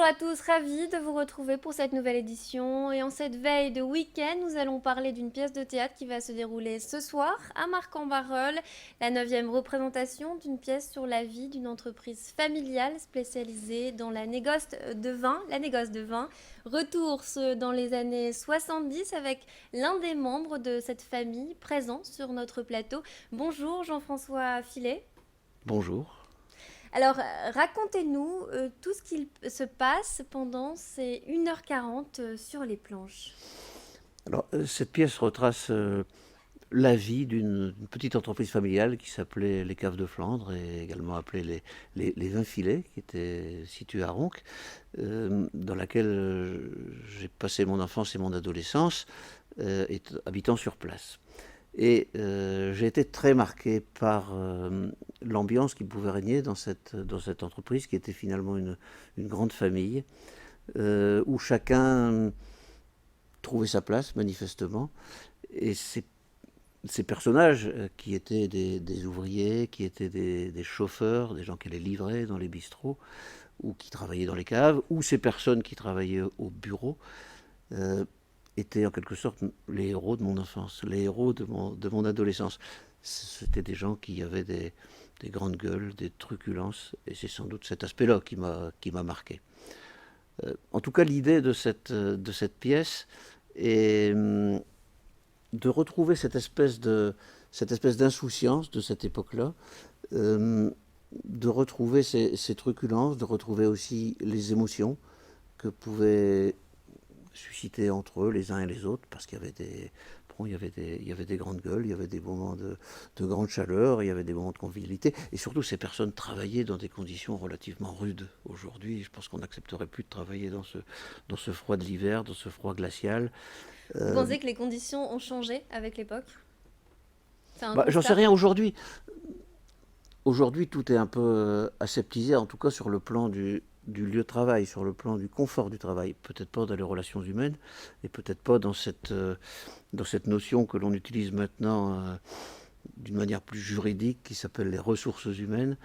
Bonjour à tous, ravie de vous retrouver pour cette nouvelle édition. Et en cette veille de week-end, nous allons parler d'une pièce de théâtre qui va se dérouler ce soir à Marcq-en-Barœul, la 9e représentation d'une pièce sur la vie d'une entreprise familiale spécialisée dans la négoce de vin. La négoce de vin. Retour dans les années 70 avec l'un des membres de cette famille présent sur notre plateau. Bonjour Jean-François Filet. Bonjour. Alors, racontez-nous tout ce qu'il se passe pendant ces 1h40 sur les planches. Alors, cette pièce retrace la vie d'une petite entreprise familiale qui s'appelait les Caves de Flandre et également appelée les Vins Filets, qui était située à Ronc, dans laquelle j'ai passé mon enfance et mon adolescence, habitant sur place. Et j'ai été très marqué par l'ambiance qui pouvait régner dans cette entreprise, qui était finalement une grande famille, où chacun trouvait sa place, manifestement. Et ces personnages qui étaient des ouvriers, qui étaient des chauffeurs, des gens qui allaient livrer dans les bistrots, ou qui travaillaient dans les caves, ou ces personnes qui travaillaient au bureau, euh, étaient en quelque sorte les héros de mon enfance, les héros de mon adolescence. C'était des gens qui avaient des grandes gueules, des truculences, et c'est sans doute cet aspect-là qui m'a marqué. En tout cas, l'idée de cette pièce est de retrouver cette espèce d'insouciance de cette époque-là, euh, de retrouver ces truculences, de retrouver aussi les émotions que pouvaient susciter entre eux les uns et les autres, parce qu'il y avait il y avait des grandes gueules, il y avait des moments de grande chaleur, il y avait des moments de convivialité, et surtout ces personnes travaillaient dans des conditions relativement rudes. Aujourd'hui, je pense qu'on n'accepterait plus de travailler dans ce froid de l'hiver, dans ce froid glacial. Vous Euh, pensez que les conditions ont changé avec l'époque? C'est un J'en sais constat. rien aujourd'hui. Aujourd'hui, tout est un peu aseptisé, en tout cas sur le plan du lieu de travail, sur le plan du confort du travail. Peut-être pas dans les relations humaines, et peut-être pas dans cette notion que l'on utilise maintenant d'une manière plus juridique, qui s'appelle les ressources humaines.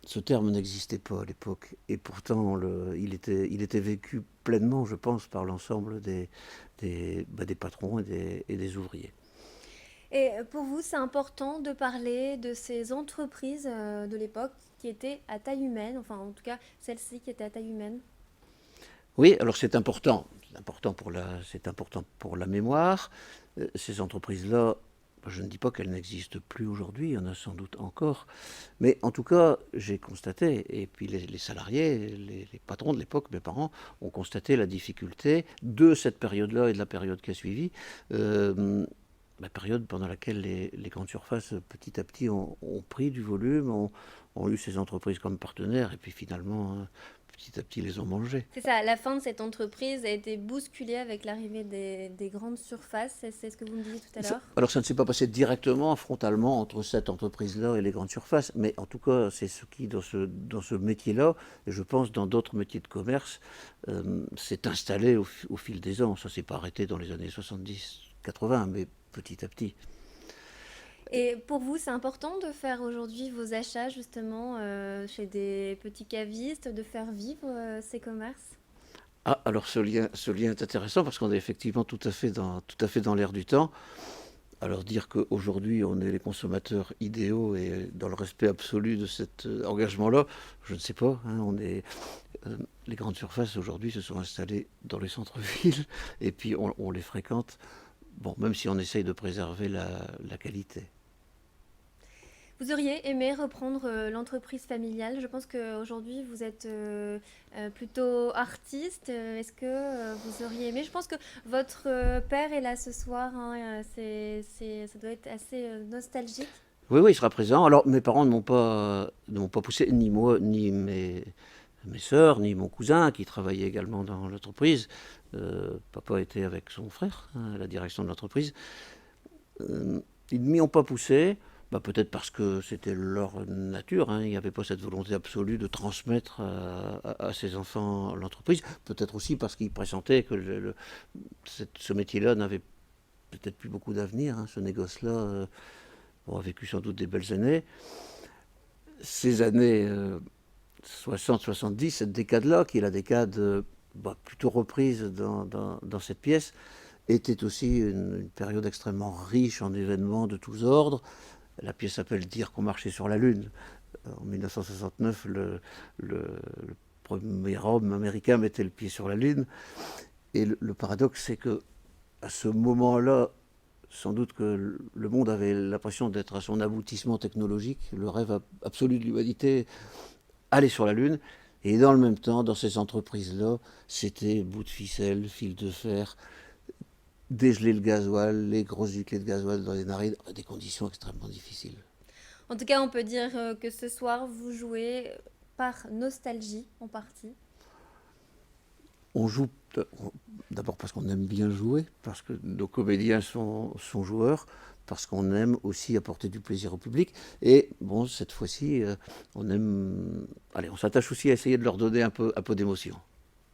Ce terme n'existait pas à l'époque, et pourtant il était vécu pleinement, je pense, par l'ensemble des patrons et des ouvriers. Et pour vous, c'est important de parler de ces entreprises de l'époque qui étaient à taille humaine, enfin en tout cas celle-ci qui était à taille humaine. Oui, alors c'est important. C'est important pour la mémoire. Ces entreprises-là, je ne dis pas qu'elles n'existent plus aujourd'hui, il y en a sans doute encore. Mais en tout cas, j'ai constaté, et puis les salariés, les patrons de l'époque, mes parents, ont constaté la difficulté de cette période-là et de la période qui a suivi. La période pendant laquelle les grandes surfaces, petit à petit, ont pris du volume, ont eu ces entreprises comme partenaires, et puis finalement, petit à petit, les ont mangées. C'est ça, la fin de cette entreprise a été bousculée avec l'arrivée des grandes surfaces, c'est ce que vous me disiez tout à l'heure. Alors ça ne s'est pas passé directement, frontalement, entre cette entreprise-là et les grandes surfaces, mais en tout cas, c'est ce qui, dans ce métier-là, et je pense dans d'autres métiers de commerce, s'est installé au fil des ans. Ça ne s'est pas arrêté dans les années 70-80, mais petit à petit. Et pour vous, c'est important de faire aujourd'hui vos achats justement chez des petits cavistes, de faire vivre ces commerces? Ah, alors ce lien est intéressant parce qu'on est effectivement tout à fait dans l'air du temps. Alors dire qu'aujourd'hui on est les consommateurs idéaux et dans le respect absolu de cet engagement-là, je ne sais pas. Hein, les grandes surfaces aujourd'hui se sont installées dans les centres-villes et puis on les fréquente. Bon, même si on essaye de préserver la qualité. Vous auriez aimé reprendre l'entreprise familiale? Je pense qu'aujourd'hui vous êtes plutôt artiste. Est-ce que vous auriez aimé? Je pense que votre père est là ce soir, hein, ça doit être assez nostalgique. Oui, oui, il sera présent. Alors mes parents ne m'ont pas poussé, ni moi, ni mes sœurs, ni mon cousin qui travaillait également dans l'entreprise. Papa était avec son frère hein, à la direction de l'entreprise. Euh, Ils ne m'y ont pas poussé, bah, peut-être parce que c'était leur nature, hein. Il n'y avait pas cette volonté absolue de transmettre à ses enfants l'entreprise. Peut-être aussi parce qu'ils pressentaient que ce métier-là n'avait peut-être plus beaucoup d'avenir. Hein. Ce négoce-là a vécu sans doute des belles années. Ces années 60-70, cette décade-là, qui est la décade plutôt reprise dans cette pièce, était aussi une période extrêmement riche en événements de tous ordres. La pièce s'appelle Dire qu'on marchait sur la Lune. En 1969, le premier homme américain mettait le pied sur la Lune. Et le paradoxe, c'est que à ce moment-là, sans doute que le monde avait l'impression d'être à son aboutissement technologique, le rêve absolu de l'humanité, aller sur la Lune. Et dans le même temps, dans ces entreprises-là, c'était bout de ficelle, fil de fer, dégeler le gasoil, les grosses giclées de gasoil dans les narines, à des conditions extrêmement difficiles. En tout cas, on peut dire que ce soir, vous jouez par nostalgie en partie. On joue d'abord parce qu'on aime bien jouer, parce que nos comédiens sont joueurs, parce qu'on aime aussi apporter du plaisir au public. Et bon, cette fois-ci, on s'attache aussi à essayer de leur donner un peu d'émotion.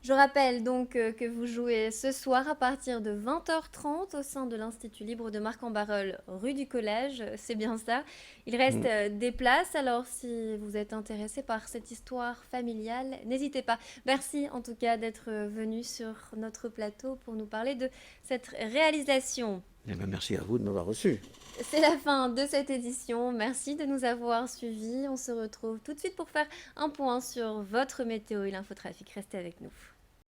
Je rappelle donc que vous jouez ce soir à partir de 20h30 au sein de l'Institut libre de Marcq-en-Barœul, rue du Collège, c'est bien ça. Il reste des places, alors si vous êtes intéressé par cette histoire familiale, n'hésitez pas. Merci en tout cas d'être venu sur notre plateau pour nous parler de cette réalisation. Eh bien, merci à vous de m'avoir reçu. C'est la fin de cette édition. Merci de nous avoir suivis. On se retrouve tout de suite pour faire un point sur votre météo et l'infotrafic. Restez avec nous.